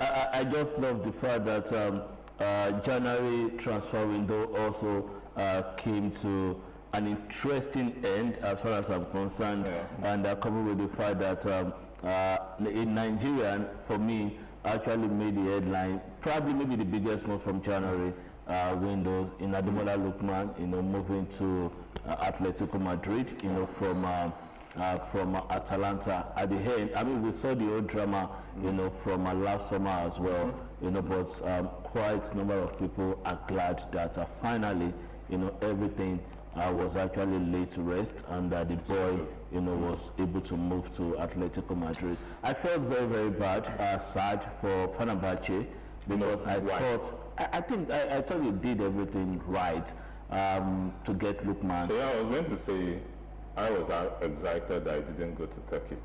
I just love the fact that January transfer window also came to an interesting end as far as I'm concerned, and coupled with the fact that a Nigerian, for me, actually made the headline, probably maybe the biggest move from January windows in Ademola Lookman, moving to Atletico Madrid, from Atalanta at the end. I mean, we saw the old drama, from last summer as well, but quite a number of people are glad that finally, everything was actually laid to rest, and that the boy, was able to move to Atletico Madrid. I felt very, very bad, sad for Fenerbahce, because I thought you did everything right to get Lookman. So yeah, I was going to say, I was excited that I didn't go to Turkey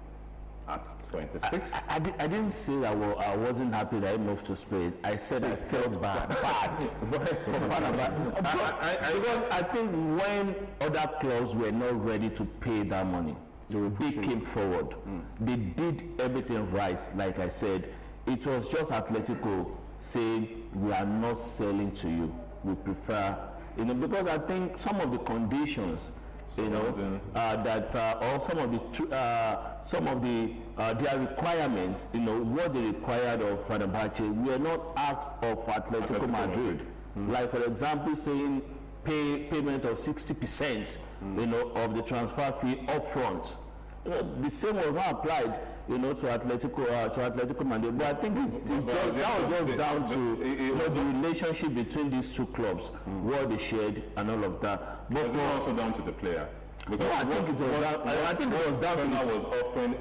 at 26. I didn't say that I wasn't happy that I moved to Spain. I said I felt bad for Fenerbahce. Because I think when other clubs were not ready to pay that money, they came forward. They did everything right, like I said. It was just Atletico saying, we are not selling to you. We prefer, because I think some of the conditions, that or some of their requirements, what they required of Fenerbahce were not asked of Atletico Madrid. Like, for example, saying payment of 60%, of the transfer fee upfront. The same was not applied, to Atletico Madrid. But I think that was just down to the relationship between these two clubs, what they shared and all of that. But it's also down to the player. Because I think it was down to was offering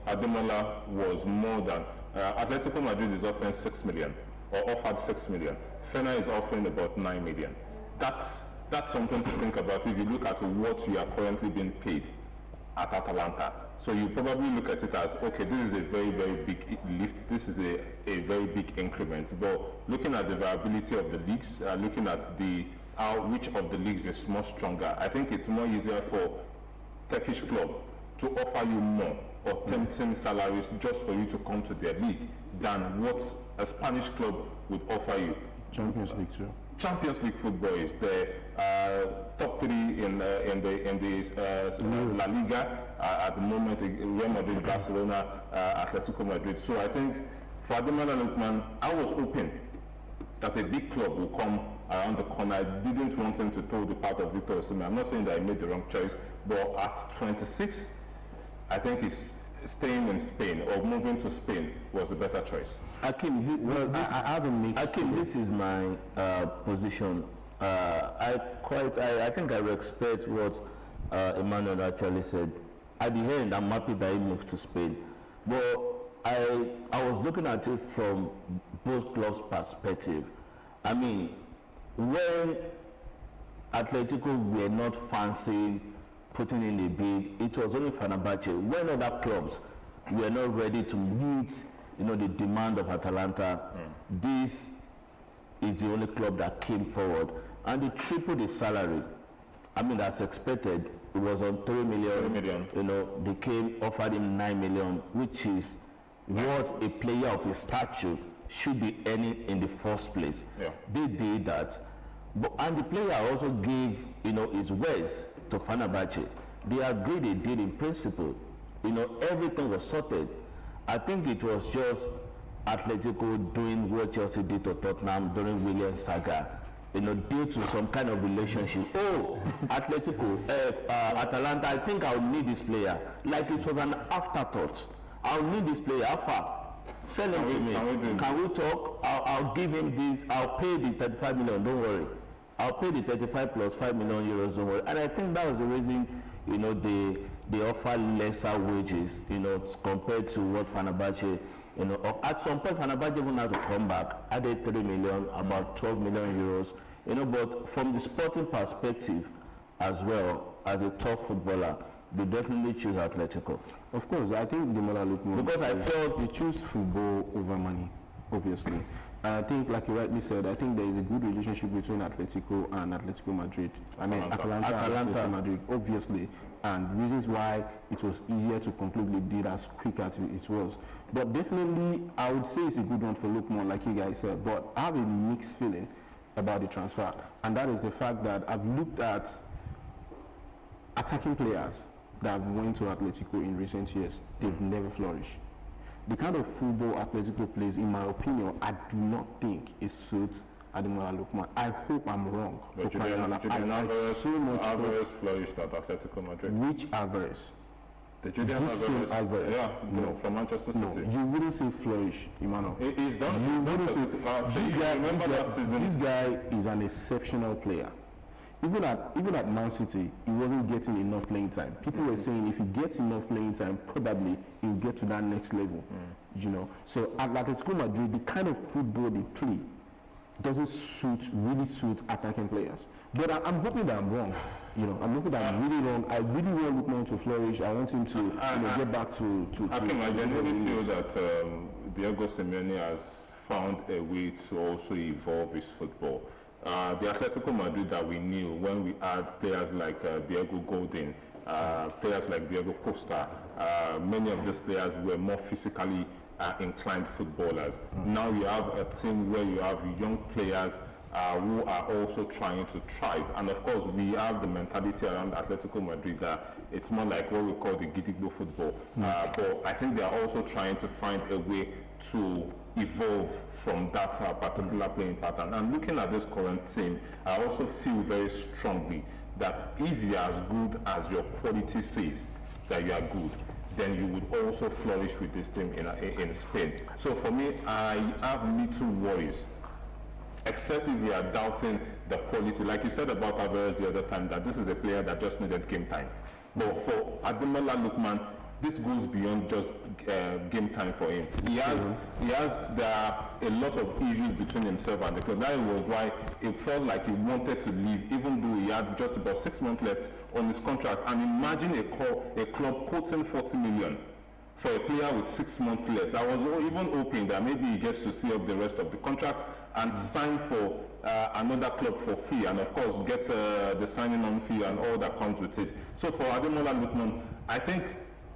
Ademola was more than Atletico Madrid is offering 6 million, or offered 6 million. Fener is offering about 9 million. That's something to think about if you look at what you are currently being paid at Atalanta. So you probably look at it as, okay, this is a very, very big lift. This is a very big increment. But looking at the viability of the leagues, looking at which of the leagues is more stronger, I think it's more easier for Turkish club to offer you more or tempting salaries just for you to come to their league than what a Spanish club would offer you. Champions League too. Champions League football is the top 3 in the La Liga at the moment. Real Madrid, Barcelona, Atletico Madrid. So I think for Ademola Lookman, I was hoping that a big club will come around the corner. I didn't want him to throw the part of Victor Osimhen. I'm not saying that I made the wrong choice, but at 26, I think he's staying in Spain or moving to Spain was the better choice. Akim, this is my position. I think I respect what Emmanuel actually said. At the end, I'm happy that he moved to Spain. But I was looking at it from both clubs' perspective. I mean, when Atletico were not fancying putting in a bid, it was only Fenerbahce. When other clubs were not ready to meet, the demand of Atalanta, this is the only club that came forward, and they tripled the salary. I mean, as expected, it was on 3 million. They came, offered him 9 million, which is what a player of his stature should be earning in the first place. Yeah. They did that, and the player also gave, his words to Fenerbahce. They agreed a deal in principle. Everything was sorted. I think it was just Atletico doing what Chelsea did to Tottenham during Williams saga. Due to some kind of relationship. Oh, Atletico, Atalanta, I think I'll need this player. Like it was an afterthought. I'll need this player. How far? Sell him to me. Can we talk? I'll give him this. I'll pay the 35 million. Don't worry. I'll pay the 35 plus 5 million euros. Don't worry. And I think that was the reason, they offer lesser wages, compared to what Fenerbahce, at some point Fenerbahce even had to come back, added 3 million, about 12 million euros, but from the sporting perspective as well, as a top footballer, they definitely choose Atletico. Of course, I think Ademola Lookman, because I felt they choose football over money. obviously. And I think, like you rightly said, I think there is a good relationship between Atletico and Atletico Madrid. I mean, Atalanta and Atletico Madrid, obviously. And reasons why it was easier to conclude the deal as quick as it was. But definitely, I would say it's a good one for Lookman, like you guys said. But I have a mixed feeling about the transfer. And that is the fact that I've looked at attacking players that have went to Atletico in recent years. They've never flourished. The kind of football Atletico plays, in my opinion, I do not think it suits Ademola Lookman. I hope I'm wrong. But Julian Alvarez flourished at Atletico Madrid. Which Alvarez? The Julian Alvarez? Yeah, no. From Manchester City. No, you wouldn't say flourish, Emmanuel. He's done. You wouldn't say, this guy is an exceptional player. Even at Man City, he wasn't getting enough playing time. People were saying if he gets enough playing time, probably he'll get to that next level. You know. So at Atletico Madrid, the kind of football they play doesn't really suit attacking players. But I'm hoping that I'm wrong. You know, I'm hoping that I'm really wrong. I really want Lookman to flourish. I want him to get back to. I genuinely feel that Diego Simeone has found a way to also evolve his football. The Atletico Madrid that we knew when we had players like Diego Godin, players like Diego Costa, many of these players were more physically inclined footballers. Now you have a team where you have young players who are also trying to thrive. And of course, we have the mentality around Atletico Madrid that it's more like what we call the Gidigbo football. But I think they are also trying to find a way to evolve from that particular playing pattern. And looking at this current team, I also feel very strongly that if you are as good as your quality says that you are good, then you would also flourish with this team in Spain. So for me, I have little worries, except if you are doubting the quality. Like you said about Alvarez the other time, that this is a player that just needed game time. But for Ademola Lookman, this goes beyond just game time for him. There are a lot of issues between himself and the club. That was why it felt like he wanted to leave, even though he had just about 6 months left on his contract. And imagine a club quoting 40 million for a player with 6 months left. I was even hoping that maybe he gets to see off the rest of the contract and sign for another club for free, and of course get the signing on fee and all that comes with it. So for Ademola Lookman, I think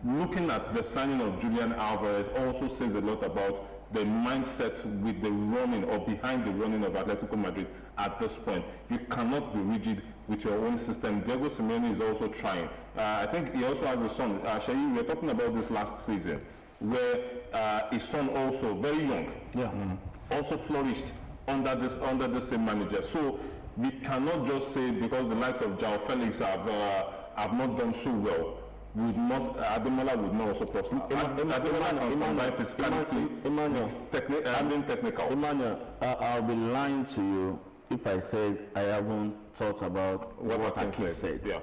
looking at the signing of Julian Alvarez also says a lot about the mindset with the running or behind the running of Atletico Madrid at this point. You cannot be rigid with your own system. Diego Simeone is also trying. I think he also has a son. Shayi, we were talking about this last season, where his son also, very young, also flourished under the same manager. So we cannot just say because the likes of João Felix have not done so well, Ademola would not also prosper. Ademola can combine physicality and technical. Emmanuel, I'll be lying to you if I said I haven't thought about what Akin said. Yeah.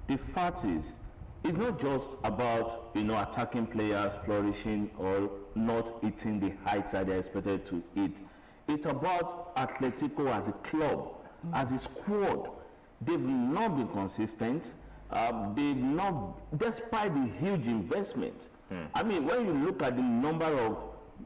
The fact is, it's not just about attacking players flourishing or not hitting the heights that they're expected to hit. It's about Atletico as a club, as a squad. They've not been consistent. They've not, despite the huge investment. I mean, when you look at the number of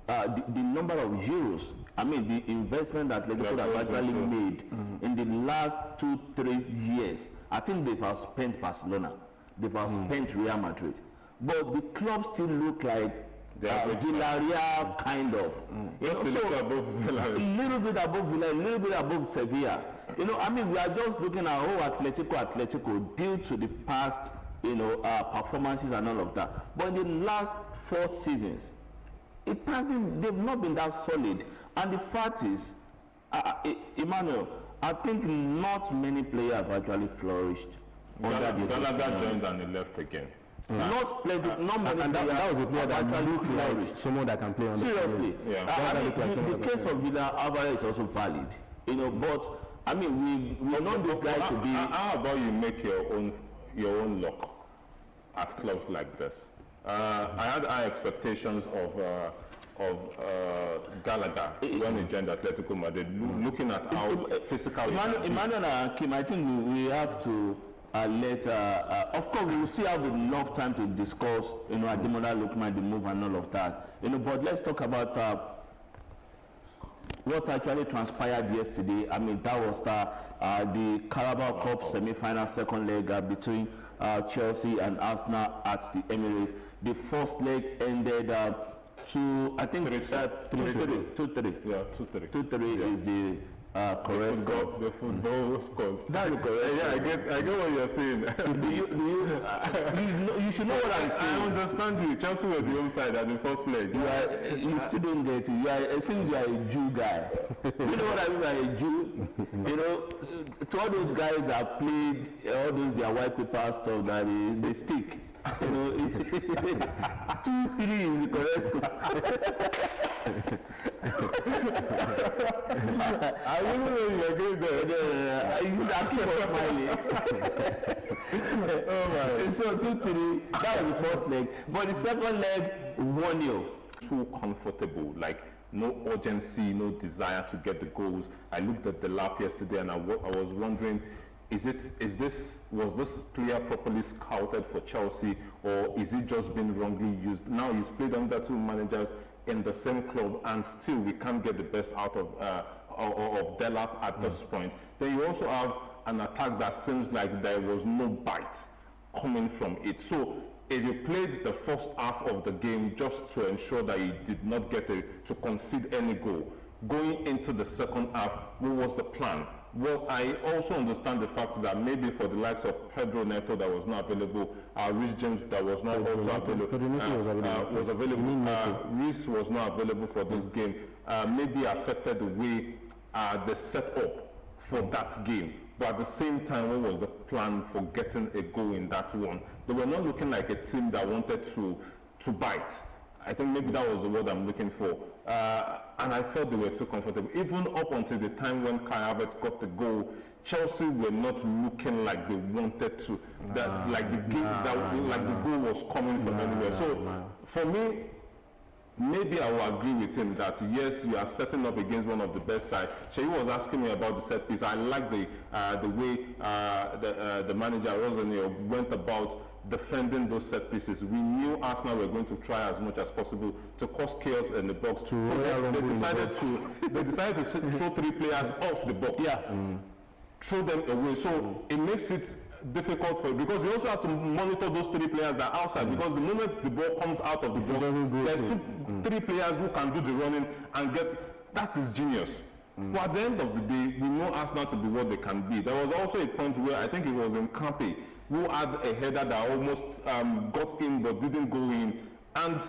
euros, I mean, the investment that Atletico have actually made in the last 2-3 years, I think they've outspent Barcelona, they've outspent Real Madrid, but the club still look like Villarreal kind of. Just a little above Villarreal. A little bit above Villarreal, a little bit above Sevilla. I mean, we are just looking at Atletico due to the past, performances and all of that. But in the last 4 seasons, they've not been that solid. And the fact is, Emmanuel, I think not many players have actually flourished. Gallagher joined and he left again. Not many and that was a player that looked like someone that can play on seriously. the field. The case of Julian Alvarez is also valid. But I mean, we know this guy to be. How about you make your own luck at clubs like this? I had high expectations of Gallagher when he joined Atletico Madrid. Looking at how physical. Emmanuel and Kim, I think we have to let. Of course, we will still have enough time to discuss. Ademola Lookman, the move, and all of that. But let's talk about what actually transpired yesterday, I mean, that was the Carabao Cup semi-final second leg between Chelsea and Arsenal at the Emirates. The first leg ended to, I think, 2-3. Yeah, 2-3. 2-3 is the correct score. The football scores. That's the correct Yeah, I get what you're saying. So you should know what I'm saying. I understand you. Chelsea were the home side at the first leg. You still don't get it. It seems you are a Jew guy. You know what I mean by a Jew? You know, to all those guys that played all those their white paper stuff that they stick. You know, 2-3 is the correct score. I wouldn't know you were going there. I keep on smiling. Oh my. So 2-3, that was the first leg. But the second leg, 1-0. Too comfortable, like no urgency, no desire to get the goals. I looked at the lap yesterday and I was wondering, was this player properly scouted for Chelsea, or is it just been wrongly used? Now he's played under two managers in the same club, and still we can't get the best out of Delap at this point. Then you also have an attack that seems like there was no bite coming from it. So if you played the first half of the game just to ensure that you did not get to concede any goal, going into the second half, what was the plan? Well, I also understand the fact that maybe for the likes of Pedro Neto that was not available, Rhys James that was not also available, Rhys was not available for this game, maybe affected the way they set up for that game. But at the same time, what was the plan for getting a goal in that one? They were not looking like a team that wanted to bite. I think maybe that was the word I'm looking for. And I felt they were too comfortable. Even up until the time when Kai Havertz got the goal, Chelsea were not looking like they wanted to. The goal was coming from anywhere. So for me, maybe I will agree with him that yes, you are setting up against one of the best sides. Sheyi was asking me about the set piece. I like the way the manager Rosenio went about defending those set pieces. We knew Arsenal were going to try as much as possible to cause chaos in the box. So they decided to throw three players off the box. Yeah. Throw them away. So it makes it difficult for, because you also have to monitor those three players that are outside, because the moment the ball comes out of the box, there's three players who can do the running and that is genius. But at the end of the day, we know Arsenal to be what they can be. There was also a point where I think it was in Campe who had a header that almost got in but didn't go in, and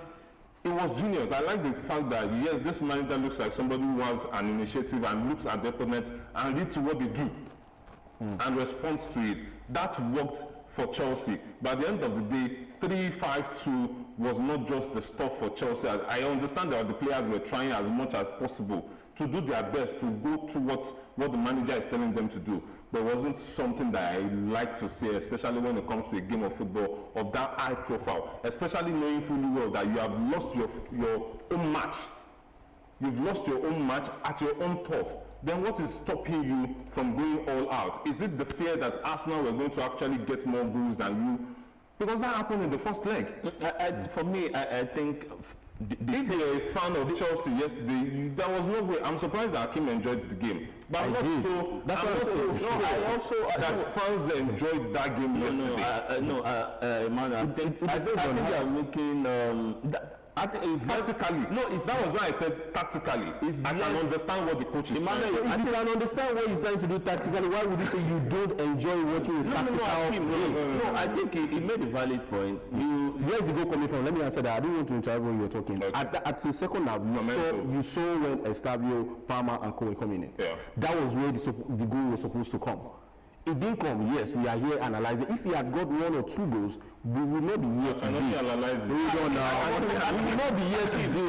it was genius. I like the fact that yes, this manager looks like somebody who has an initiative and looks at the opponent and reads what they do and responds to it. That worked for Chelsea. By the end of the day, 3-5-2 was not just the stuff for Chelsea. I understand that the players were trying as much as possible to do their best to go towards what the manager is telling them to do. But it wasn't something that I like to see, especially when it comes to a game of football of that high profile, especially knowing fully well that you have lost your own match. You've lost your own match at your own turf. Then what is stopping you from going all out? Is it the fear that Arsenal were going to actually get more goals than you? Because that happened in the first leg. For me, I think if you're a fan of Chelsea yesterday, there was no way. I'm surprised that Hakim enjoyed the game. But I'm not so. That's I'm not so sure that fans enjoyed that game yesterday. Man, I think they are making. I think tactically. That was why I said tactically. I can understand what the coach is saying. So if you can understand what he's trying to do tactically, why would you say you don't enjoy watching a tactical game? No, I think he made a valid point. Where's the goal coming from? Let me answer that. I didn't want to interrupt when you were talking. Okay. At the second half, you saw when Estavio, Palmer, and Kowe coming in. Yeah. That was where the goal was supposed to come. It didn't come. Yes, we are here analyzing. If he had got 1 or 2 goals, we will not be here today. We will not be here today.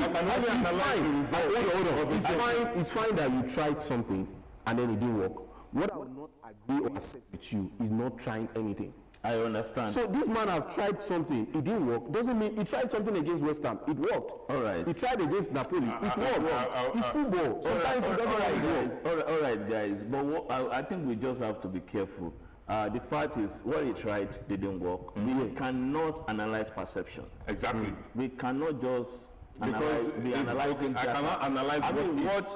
It's fine that you tried something and then it didn't work. What I would not agree or accept with you is not trying anything. I understand. So this man have tried something, it didn't work. Doesn't mean he tried something against West Ham, it worked. All right. He tried against Napoli, it worked. It's football. Sometimes it doesn't work. All right, guys. But I think we just have to be careful. The fact is, what he tried didn't work. We cannot analyze perception. Exactly. We cannot just Because I cannot analyze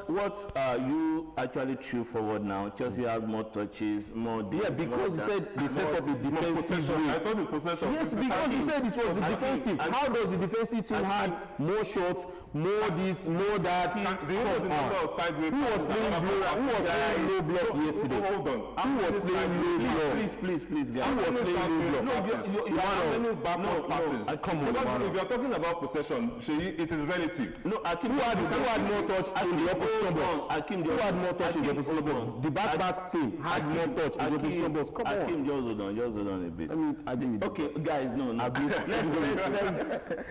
what you actually threw forward now. Chelsea had more touches, more. Yeah, because he said they set up a defensive way. I saw the possession. Yes, because he said it was the defensive. How does the defensive team have more shots, more this, more that? Do you know the number of sideways? Who was playing low block yesterday? Hold on. Who was playing low block? Please, guys. Who was playing low block? You are many backward passes. Come on, because if you are talking about possession, it is relative. No, Akim, who had more touch in the opposition box? Who had more touch in the opposition box? The back pass team had more touch in the opposition box. Come on. Akim, just hold on a bit. I think okay, guys, no.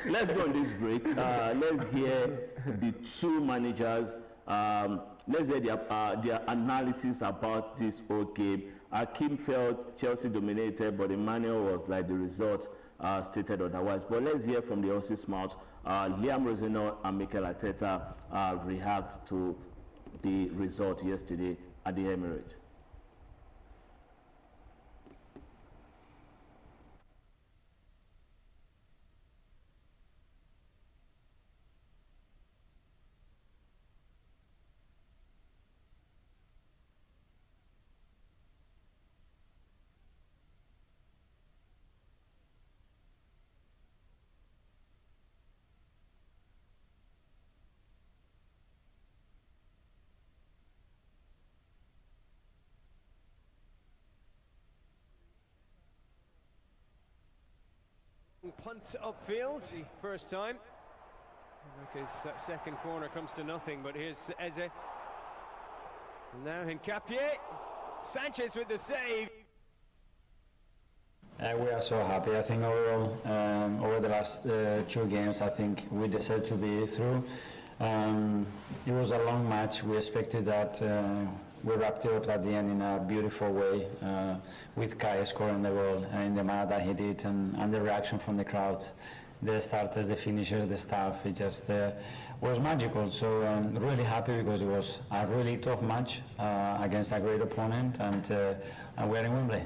Let's go on this break. Let's hear the two managers. Let's hear their analysis about this whole game. Akim felt Chelsea dominated, but Emmanuel was like the result stated otherwise. But let's hear from the horse's mouth. Liam Rosino and Mikel Arteta react to the result yesterday at the Emirates. Punt upfield, first time. Because that second corner comes to nothing, but here's Eze. And now Hincapié. Sanchez with the save. We are so happy. I think overall, over the last 2 games, I think we deserve to be through. It was a long match. We expected that. We wrapped it up at the end in a beautiful way, with Kai scoring the goal in the manner that he did, and the reaction from the crowd, the starters, the finishers, the staff. It just was magical. So really happy because it was a really tough match against a great opponent, and we're in Wembley.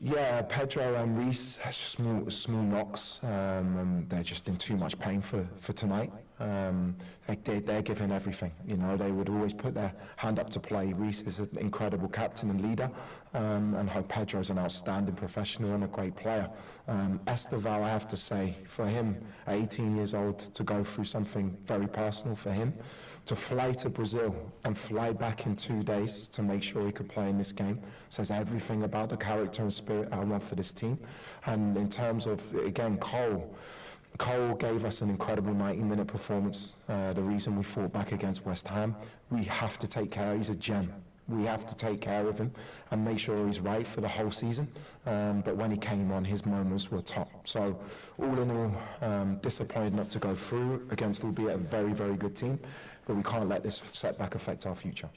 Yeah, Pedro and Reece, small knocks. They're just in too much pain for tonight. They're giving everything. You know, they would always put their hand up to play. Reece is an incredible captain and leader, and Pedro's an outstanding professional and a great player. Esteval, I have to say, for him, at 18 years old, to go through something very personal for him, to fly to Brazil and fly back in 2 days to make sure he could play in this game, says everything about the character and spirit I want for this team. And in terms of, again, Cole gave us an incredible 90-minute performance. The reason we fought back against West Ham, we have to take care. He's a gem. We have to take care of him and make sure he's right for the whole season. But when he came on, his moments were top. So all in all, disappointed not to go through against, albeit a very, very good team. But we can't let this setback affect our future.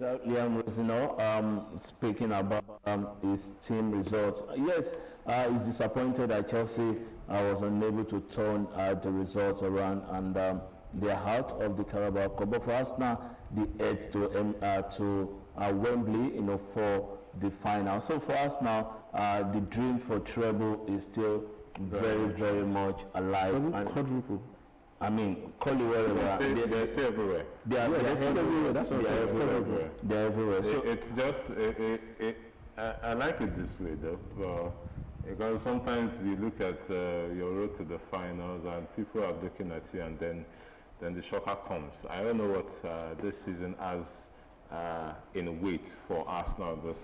Liam Rosino, speaking about his team results. Yes, he's disappointed that Chelsea was unable to turn the results around, and they are out of the Carabao Cup. But for us now, the heads to Wembley, for the final. So for us now, the dream for treble is still very, very much alive. Quadruple. I mean, call it wherever. They're still everywhere. They're still everywhere. That's what they're everywhere. They're everywhere. So it's just, I like it this way though, because sometimes you look at your road to the finals and people are looking at you, and then the shocker comes. I don't know what this season has in weight for Arsenal versus